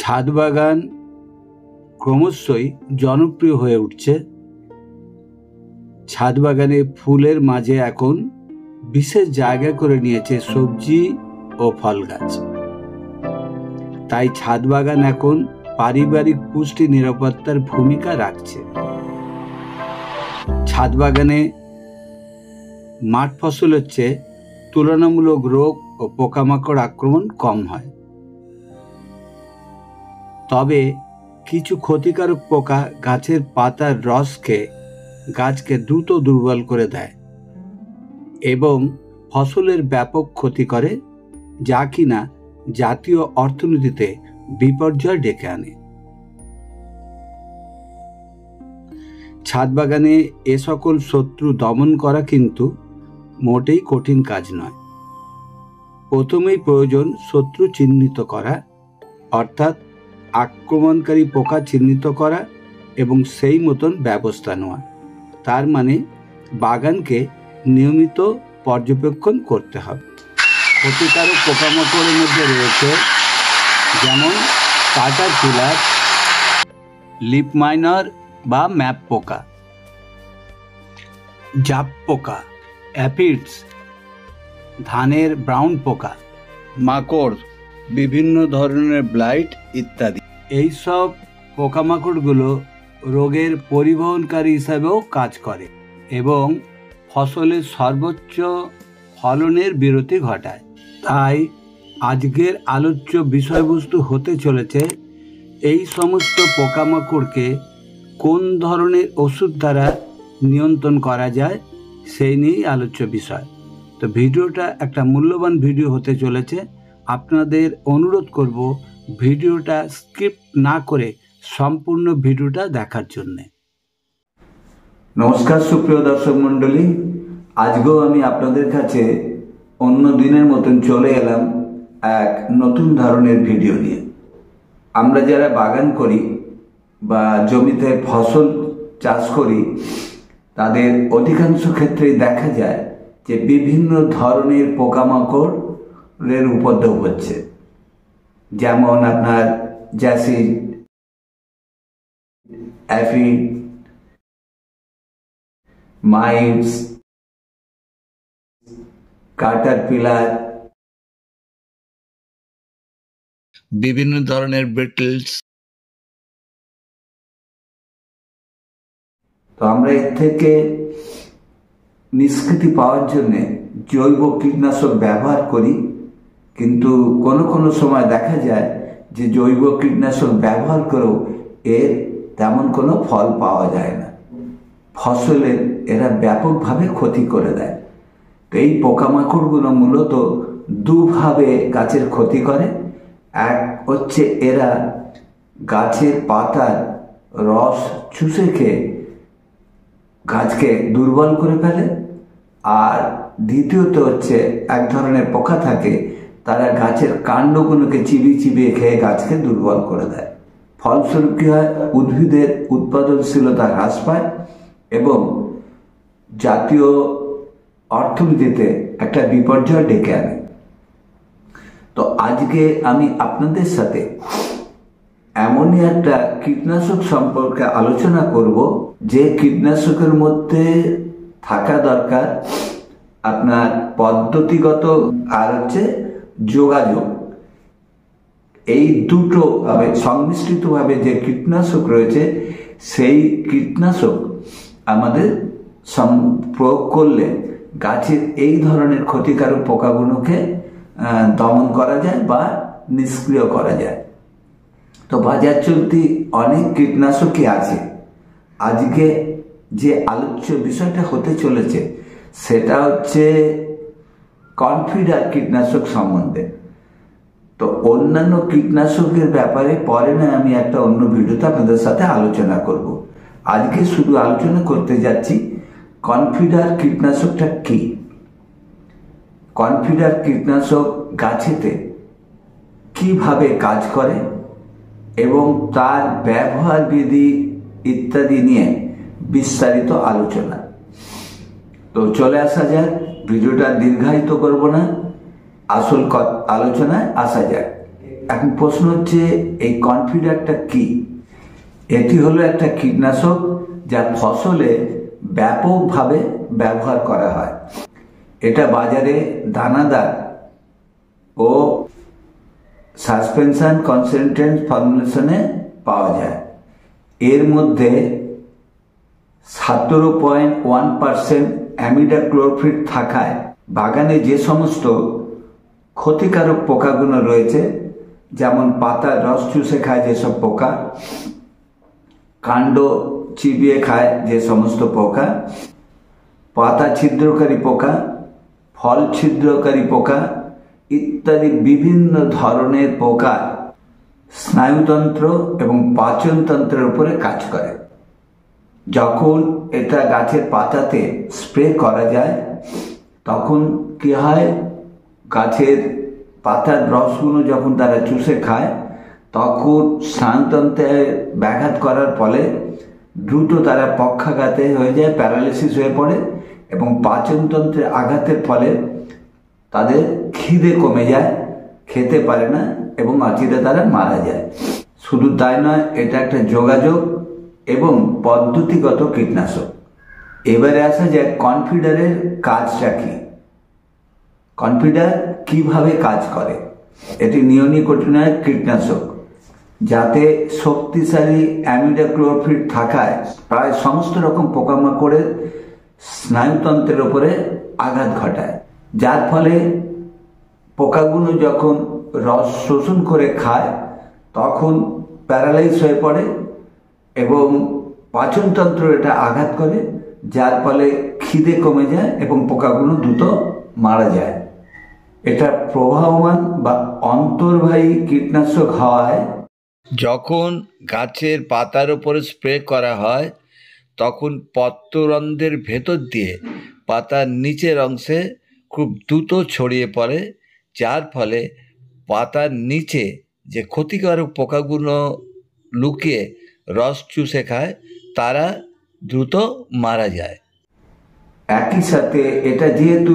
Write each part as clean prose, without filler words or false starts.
ছাদ বাগান ক্রমশই জনপ্রিয় হয়ে উঠছে। ছাদ বাগানে ফুলের মাঝে এখন বিশেষ জায়গা করে নিয়েছে সবজি ও ফল গাছ। তাই ছাদ বাগান এখন পারিবারিক পুষ্টি নিরাপত্তার ভূমিকা রাখছে। ছাদ বাগানে মাঠ ফসলের চেয়ে তুলনামূলক রোগ ও পোকামাকড় আক্রমণ কম হয়। তবে কিছু ক্ষতিকারক পোকা গাছের পাতার রস খেয়ে গাছকে দ্রুত দুর্বল করে দেয় এবং ফসলের ব্যাপক ক্ষতি করে, যা কিনা জাতীয় অর্থনীতিতে বিপর্যয় ডেকে আনে। ছাদ বাগানে এ সকল শত্রু দমন করা কিন্তু মোটেই কঠিন কাজ নয়। প্রথমেই প্রয়োজন শত্রু চিহ্নিত করা, অর্থাৎ আক্রমণকারী পোকা চিহ্নিত করা এবং সেই মতন ব্যবস্থা নেওয়া। তার মানে বাগানকে নিয়মিত পর্যবেক্ষণ করতে হবে। ক্ষতিকারক পোকামাকড়ের মধ্যে রয়েছে যেমন ক্যাটারপিলার, লিফ মাইনার বা ম্যাপ পোকা, জাপ পোকা, অ্যাফিডস, ধানের ব্রাউন পোকা, মাকড়, বিভিন্ন ধরনের ব্লাইট ইত্যাদি। এইসব পোকামাকড়গুলো রোগের পরিবহনকারী হিসাবেও কাজ করে এবং ফসলের সর্বোচ্চ ফলনের বিরতি ঘটায়। তাই আজকের আলোচ্য বিষয়বস্তু হতে চলেছে এই সমস্ত পোকামাকড়কে কোন ধরনের ওষুধ দ্বারা নিয়ন্ত্রণ করা যায় সেই নিয়েই আলোচ্য বিষয়। তো ভিডিওটা একটা মূল্যবান ভিডিও হতে চলেছে। আপনাদের অনুরোধ করব ভিডিওটা স্কিপ না করে সম্পূর্ণ ভিডিওটা দেখার জন্যে। নমস্কার সুপ্রিয় দর্শক মণ্ডলী, আজকেও আমি আপনাদের কাছে অন্য দিনের মতন চলে এলাম এক নতুন ধরনের ভিডিও নিয়ে। আমরা যারা বাগান করি বা জমিতে ফসল চাষ করি, তাদের অধিকাংশ ক্ষেত্রেই দেখা যায় যে বিভিন্ন ধরনের পোকামাকড়ের উপদ্রব হচ্ছে। যেমন আপনার জ্যাসিড, অ্যাফিড, মাইটস, ক্যাটারপিলার, বিভিন্ন ধরনের বিটলস। তো আমরা এর থেকে নিষ্কৃতি পাওয়ার জন্য জৈব কীটনাশক ব্যবহার করি, কিন্তু কোনো কোনো সময় দেখা যায় যে জৈব কীটনাশক ব্যবহার করেও এর তেমন কোনো ফল পাওয়া যায় না। ফসলের এরা ব্যাপকভাবে ক্ষতি করে দেয়। তো এই পোকামাকড়গুলো মূলত দুভাবে গাছের ক্ষতি করে। এক হচ্ছে এরা গাছের পাতার রস চুষে খেয়ে গাছকে দুর্বল করে ফেলে, আর দ্বিতীয়ত হচ্ছে এক ধরনের পোকা থাকে, তারা গাছের কাণ্ডগুলোকে চিবিয়ে খেয়ে গাছকে দুর্বল করে দেয়। ফলস্বরূপ কি হয়, উদ্ভিদের উৎপাদনশীলতা হ্রাস পায় এবং জাতীয় অর্থনীতিতে একটা বিপর্যয় ডেকে আনে। তো আজকে আমি আপনাদের সাথে এমনই একটা কীটনাশক সম্পর্কে আলোচনা করব যে কীটনাশকের মধ্যে থাকা দরকার আপনার পদ্ধতিগত আর হচ্ছে যোগাযোগ। এই দুটো সংমিশ্রিতভাবে যে কীটনাশক রয়েছে, সেই কীটনাশক আমাদের প্রয়োগ করলে গাছের এই ধরনের ক্ষতিকারক পোকাগুলোকে দমন করা যায় বা নিষ্ক্রিয় করা যায়। তো বাজার চলতি অনেক কীটনাশকই আছে। আজকে যে আলোচ্য বিষয়টা হতে চলেছে সেটা হচ্ছে কনফিডার কীটনাশক সম্বন্ধে। তো অন্যান্য কীটনাশকের ব্যাপারে পরে না আমি একটা অন্য ভিডিওতে আপনাদের সাথে আলোচনা করব। আজকে শুধু আলোচনা করতে যাচ্ছি কনফিডার কীটনাশকটা কি। কনফিডার কীটনাশক গাছেতে কিভাবে কাজ করে এবং তার ব্যবহার বিধি ইত্যাদি নিয়ে বিস্তারিত আলোচনা। তো চলে আসা যাক, ভিডিওটা দীর্ঘায়িত করব না, আসল আলোচনায় আসা যাক। এখন প্রশ্ন হচ্ছে এই কনফিডারটা কি? এটি হলো একটা কীটনাশক যা ফসলে ব্যাপকভাবে ব্যবহার করা হয়। এটা বাজারে দানাদার ও সাসপেনশন কনসেন্ট্রেট ফর্মুলেশনে পাওয়া যায়। এর মধ্যে 17.1% অ্যামিডাক্লোরোফিট থাকায় বাগানে যে সমস্ত ক্ষতিকারক পোকাগুলো রয়েছে, যেমন পাতার রস চুষে খায় যেসব পোকা, কাণ্ড চিবিয়ে খায় যে সমস্ত পোকা, পাতা ছিদ্রকারী পোকা, ফল ছিদ্রকারী পোকা ইত্যাদি বিভিন্ন ধরনের পোকা স্নায়ুতন্ত্র এবং পাচনতন্ত্রের উপরে কাজ করে। যখন এটা গাছের পাতাতে স্প্রে করা যায় তখন কি হয়, গাছের পাতার রসগুলো যখন তারা চুষে খায় তখন স্নায়ুতন্ত্রে ব্যাঘাত করার ফলে দ্রুত তারা পক্ষাঘাতে হয়ে যায়, প্যারালিসিস হয়ে পড়ে এবং পাচনতন্ত্রে আঘাতের ফলে তাদের খিদে কমে যায়, খেতে পারে না এবং অচিরে তারা মারা যায়। শুধু তাই নয়, এটা একটা যোগাযোগ এবং পদ্ধতিগত কীটনাশক। এবারে আসা যায় কনফিডারের কাজটা কি। কনফিডার কিভাবে কাজ করে? এটি নিওনিকোটিনয়েড কীটনাশক, যাতে শক্তিশালী অ্যামিডাক্লোরোফিট থাকায় প্রায় সমস্ত রকম পোকামাকড়ের স্নায়ুতন্ত্রের উপরে আঘাত ঘটায়, যার ফলে পোকাগুলো যখন রস শোষণ করে খায় তখন প্যারালাইজ হয়ে পড়ে এবং পাচনতন্ত্র এটা আঘাত করে, যার ফলে খিদে কমে যায় এবং পোকাগুলো দ্রুত মারা যায়। এটা প্রবাহমান বা অন্তর্বাহী কীটনাশক হওয়ায় যখন গাছের পাতার উপরে স্প্রে করা হয় তখন পত্ররন্ধ্রের ভেতর দিয়ে পাতার নিচের অংশে খুব দ্রুত ছড়িয়ে পড়ে, যার ফলে পাতার নিচে যে ক্ষতিকারক পোকাগুলো লুকিয়ে রস চুষে খায় তারা দ্রুত মারা যায়। একই সাথে এটা যেহেতু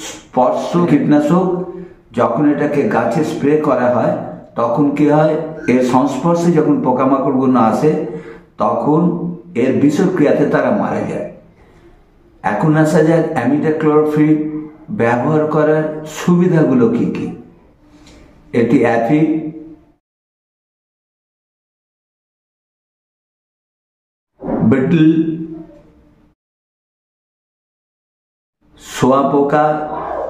স্পর্শ কীটনাশক, যখন এটাকে গাছে স্প্রে করা হয় তখন কি হয়, এর সংস্পর্শে যখন পোকামাকড়গুলো আসে তখন এর বিষক্রিয়াতে তারা মারা যায়। এখন আসা যাক অ্যামিডাক্লোরোফিট ব্যবহার করার সুবিধাগুলো কি কি। এটি অ্যাফিড, বিটল, শোয়াপোকা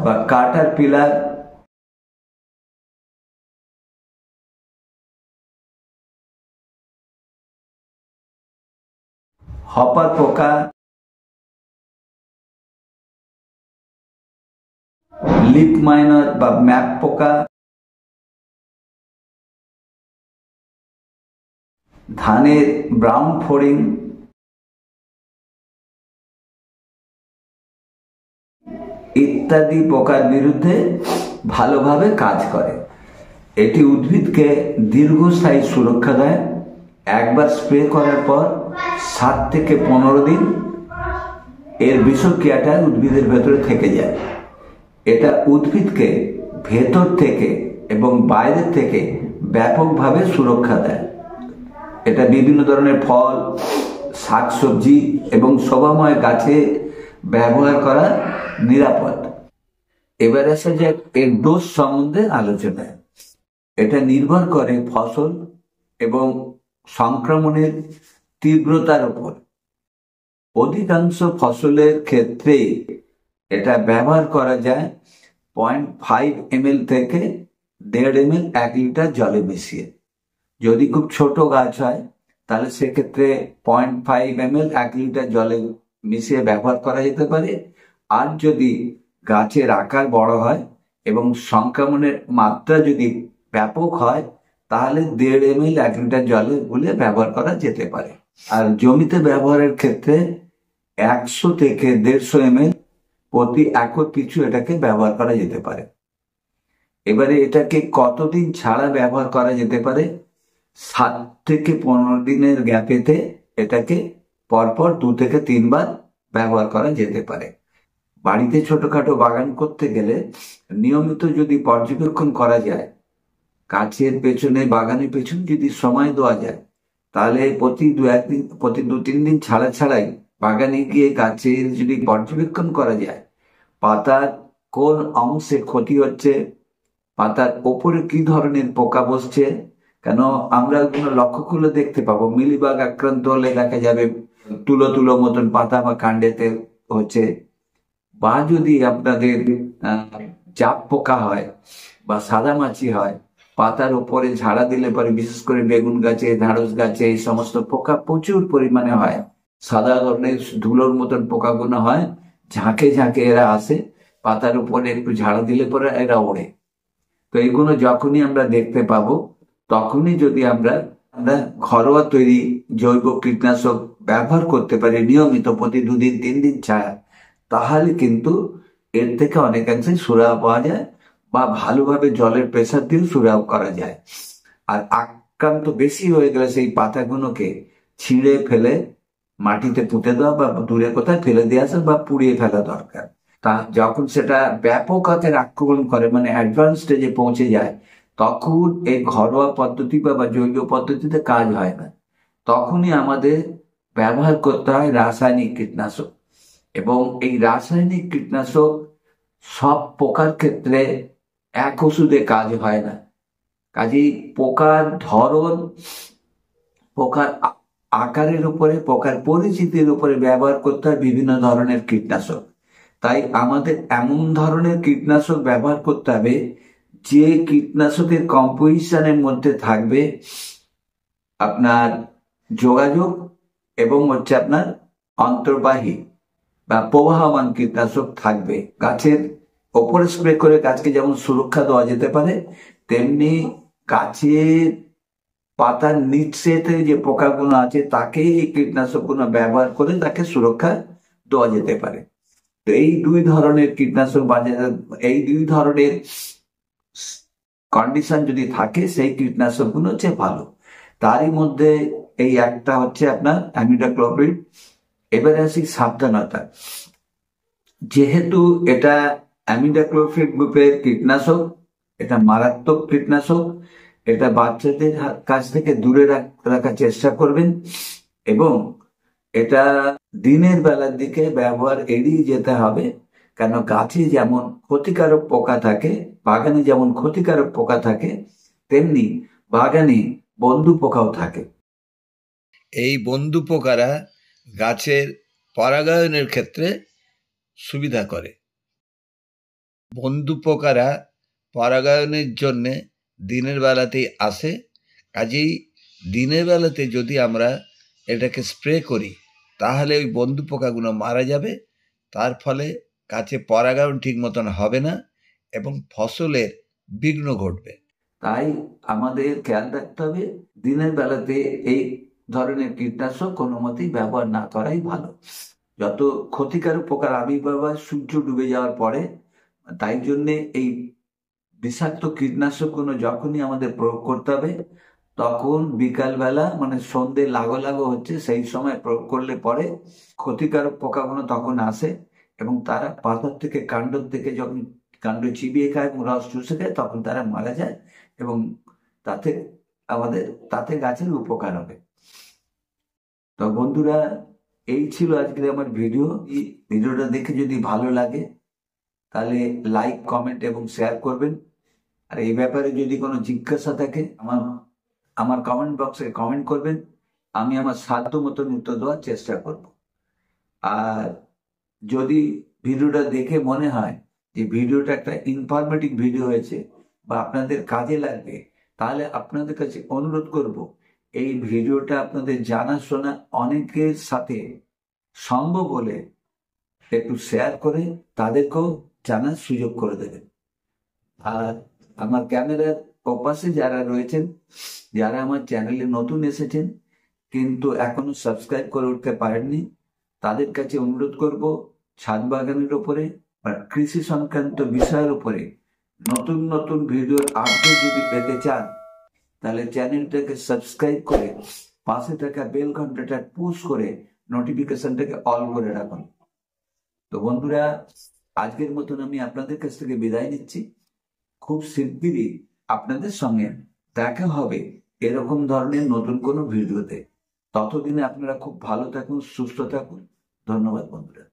বা কাটারপিলার, হপার পোকা, লিপ মাইনার বা ম্যাপ পোকা, ধানের ব্রাউন ফড়িং, ইত্যাদি পোকার বিরুদ্ধে ভালোভাবে কাজ করে। এটি উদ্ভিদকে দীর্ঘস্থায়ী সুরক্ষা দেয়। একবার স্প্রে করার পর 7 থেকে 15 দিন এর বিষক্রিয়াটা উদ্ভিদের ভেতরে থেকে যায়। এটা উদ্ভিদকে ভেতর থেকে এবং বাইরের থেকে ব্যাপকভাবে সুরক্ষা দেয়। এটা বিভিন্ন ধরনের ফল, শাকসবজি এবং শোভাময় গাছে ব্যবহার করা নিরাপদ। এবার আসা যাক এর ডোজ সম্বন্ধে আলোচনায়। এটা নির্ভর করে ফসল এবং সংক্রমণের তীব্রতার উপর। অধিকাংশ ফসলের ক্ষেত্রে এটা ব্যবহার করা যায় 0.5 ml থেকে 1.5 ml 1 লিটার জলে মিশিয়ে। যদি খুব ছোট গাছ হয় তাহলে সেক্ষেত্রে 0.5 ml 1 লিটার জলে মিশিয়ে ব্যবহার করা যেতে পারে। আর যদি গাছের আকার বড় হয় এবং সংক্রমণের মাত্রা যদি ব্যাপক হয় তাহলে 1.5 ml 1 লিটার জলে গুলে ব্যবহার করা যেতে পারে। আর জমিতে ব্যবহারের ক্ষেত্রে 100 থেকে 150 ml প্রতি একর পিছু এটাকে ব্যবহার করা যেতে পারে। এবারে এটাকে কতদিন ছাড়া ব্যবহার করা যেতে পারে? 7 থেকে 15 দিনের গ্যাপেতে এটাকে পরপর 2 থেকে 3 বার ব্যবহার করা যেতে পারে। বাড়িতে ছোটখাটো বাগান করতে গেলে নিয়মিত যদি পর্যবেক্ষণ করা যায় গাছের পেছনে, বাগানের পেছনে যদি সময় দেওয়া যায়, তাহলে প্রতি 2-3 দিন ছাড়া ছাড়াই বাগানে গিয়ে গাছের যদি পর্যবেক্ষণ করা যায়, পাতার কোন অংশে ক্ষতি হচ্ছে, পাতার ওপরে কি ধরনের পোকা বসছে। কেন আমরা ওগুলো লক্ষ্য করলে দেখতে পাবো, মিলিবাগ আক্রান্ত হলে দেখা যাবে তুলো তুলো মতন পাতা বা কাণ্ডেতে হচ্ছে। বা যদি আপনাদের চাপ পোকা হয় বা সাদা মাছি হয়, পাতার উপরে ঝাড়া দিলে পরে, বিশেষ করে বেগুন গাছে, ঢ্যাঁড়স গাছে এই সমস্ত পোকা প্রচুর পরিমাণে হয়। সাদা ধরনের ধুলোর মতন পোকাগুলো হয়, ঝাঁকে ঝাঁকে এরা আসে, পাতার উপরে একটু ঝাড়া দিলে পরে এরা ওড়ে। তো এইগুলো যখনই আমরা দেখতে পাবো, তখনই যদি আমরা আমরা ঘরোয়া তৈরি জৈব কীটনাশক ব্যবহার করতে পারি নিয়মিত, প্রতি 2 দিন 3 দিন ছাড়া, তাহলে কিন্তু এর থেকে অনেকাংশে সুরাহা পাওয়া যায়, বা ভালোভাবে জলের প্রেসার দিয়েও সুরাহা করা যায়। আর আক্রান্ত বেশি হয়ে গেলে সেই পাতাগুলোকে ছিঁড়ে ফেলে মাটিতে পুঁতে দেওয়া, বা দূরে কোথায় ফেলে দিয়ে আসা, বা পুড়িয়ে ফেলা দরকার। তা যখন সেটা ব্যাপক আকারে আক্রমণ করে, মানে অ্যাডভান্স স্টেজে পৌঁছে যায়, তখন এই ঘরোয়া পদ্ধতি বা জৈব পদ্ধতিতে কাজ হয় না। তখনই আমাদের ব্যবহার করতে হয় রাসায়নিক কীটনাশক। এবং এই রাসায়নিক কীটনাশক সব পোকার ক্ষেত্রে এক ওষুধে কাজ হয় না। কাজেই পোকার ধরন, পোকার আকারের উপরে, পোকার পরিচিতির উপরে ব্যবহার করতে হয় বিভিন্ন ধরনের কীটনাশক। তাই আমাদের এমন ধরনের কীটনাশক ব্যবহার করতে হবে যে কীটনাশকের কম্পোজিশনের মধ্যে থাকবে আপনার যোগাযোগ এবং আপনার অন্তর্বাহী বা প্রবাহমান কীটনাশক থাকবে। গাছের ওপরে স্প্রে করে গাছকে যেমন সুরক্ষা দেওয়া যেতে পারে, তেমনি গাছের পাতার নিচেতে যে পোকাগুলো আছে তাকে এই কীটনাশকগুলো ব্যবহার করে তাকে সুরক্ষা দেওয়া যেতে পারে। তো এই 2 ধরনের কীটনাশক বাজারে, এই 2 ধরনের কন্ডিশন যদি থাকে, সেই কীটনাশকগুলো হচ্ছে ভালো। তারই মধ্যে এই একটা হচ্ছে আপনার অ্যামিডাক্লোপিড। এবারে আসি সাবধানতা। যেহেতু এটা অ্যামিডাক্লোপিড গ্রুপের কীটনাশক, এটা মারাত্মক কীটনাশক, এটা বাচ্চাদের কাছ থেকে দূরে রাখার চেষ্টা করবেন, এবং এটা দিনের বেলার দিকে ব্যবহার এড়িয়ে যেতে হবে। কেন গাছে যেমন ক্ষতিকারক পোকা থাকে, বাগানে যেমন ক্ষতিকারক পোকা থাকে, তেমনি বাগানে বন্ধু পোকাও থাকে। এই বন্ধু পোকারা গাছের পরাগায়নের ক্ষেত্রে সুবিধা করে। বন্ধু পোকারা পরাগায়নের জন্যে দিনের বেলাতেই আসে। কাজেই দিনের বেলাতে যদি আমরা এটাকে স্প্রে করি, তাহলে ওই বন্ধু পোকাগুলো মারা যাবে। তার ফলে গাছে পরাগায়ন ঠিক মতন হবে না এবং ফসলের বিঘ্ন ঘটবে। তাই আমাদের খেয়াল রাখতে হবে, দিনের বেলাতে এই ধরনের কীটনাশক কোনো মতেই ব্যবহার না করাই ভালো। যত ক্ষতিকারক পোকার আবির্ভাব হয় সূর্য ডুবে যাওয়ার পরে। তাই জন্যে এই বিষাক্ত কীটনাশকগুলো যখনই আমাদের প্রয়োগ করতে হবে, তখন বিকালবেলা, মানে সন্ধে লাগো লাগো হচ্ছে সেই সময় প্রয়োগ করলে পরে ক্ষতিকারক পোকাগুলো তখন আসে, এবং তারা পাতার থেকে, কাণ্ডর থেকে যখন কাণ্ড চিবিয়ে খায় এবং রস চুষে খায়, তখন তারা মারা যায়, এবং তাতে তাতে গাছের উপকার হবে। তো বন্ধুরা, এই ছিল আজকের আমার ভিডিও। এই ভিডিওটা দেখে যদি ভালো লাগে, তাহলে লাইক, কমেন্ট এবং শেয়ার করবেন। আর এই ব্যাপারে যদি কোনো জিজ্ঞাসা থাকে, আমার কমেন্ট বক্সে কমেন্ট করবেন। আমি আমার সাধ্য মতন উত্তর দেওয়ার চেষ্টা করব। আর যদি ভিডিওটা দেখে মনে হয় যে ভিডিওটা একটা ইনফরমেটিভ ভিডিও হয়েছে বা আপনাদের কাজে লাগবে, তাহলে আপনাদের কাছে অনুরোধ করব, এই ভিডিওটা আপনাদের জানাশোনা অনেকের সাথে সম্ভব হলে একটু শেয়ার করে তাদেরকেও জানার সুযোগ করে দেবেন। আর আমার ক্যামেরার ওপাশে যারা রয়েছেন, যারা আমার চ্যানেলে নতুন এসেছেন কিন্তু এখনো সাবস্ক্রাইব করে উঠতে পারেননি, তাদের কাছে অনুরোধ করব, ছাদ বাগানের উপরে বা কৃষি সংক্রান্ত বিষয়ের উপরে নতুন নতুন ভিডিওর আপডেট যদি পেতে চান, তাহলে চ্যানেলটাকে সাবস্ক্রাইব করে পাশে থাকা বেল ঘন্টাটা পুশ করে নোটিফিকেশনটাকে অল করে রাখুন। তো বন্ধুরা, আজকের মতন আমি আপনাদের কাছ থেকে বিদায় নিচ্ছি। খুব শিগগিরই আপনাদের সঙ্গে দেখা হবে এরকম ধরনের নতুন কোনো ভিডিওতে। ততদিনে আপনারা খুব ভালো থাকুন, সুস্থ থাকুন। ধন্যবাদ বন্ধুরা।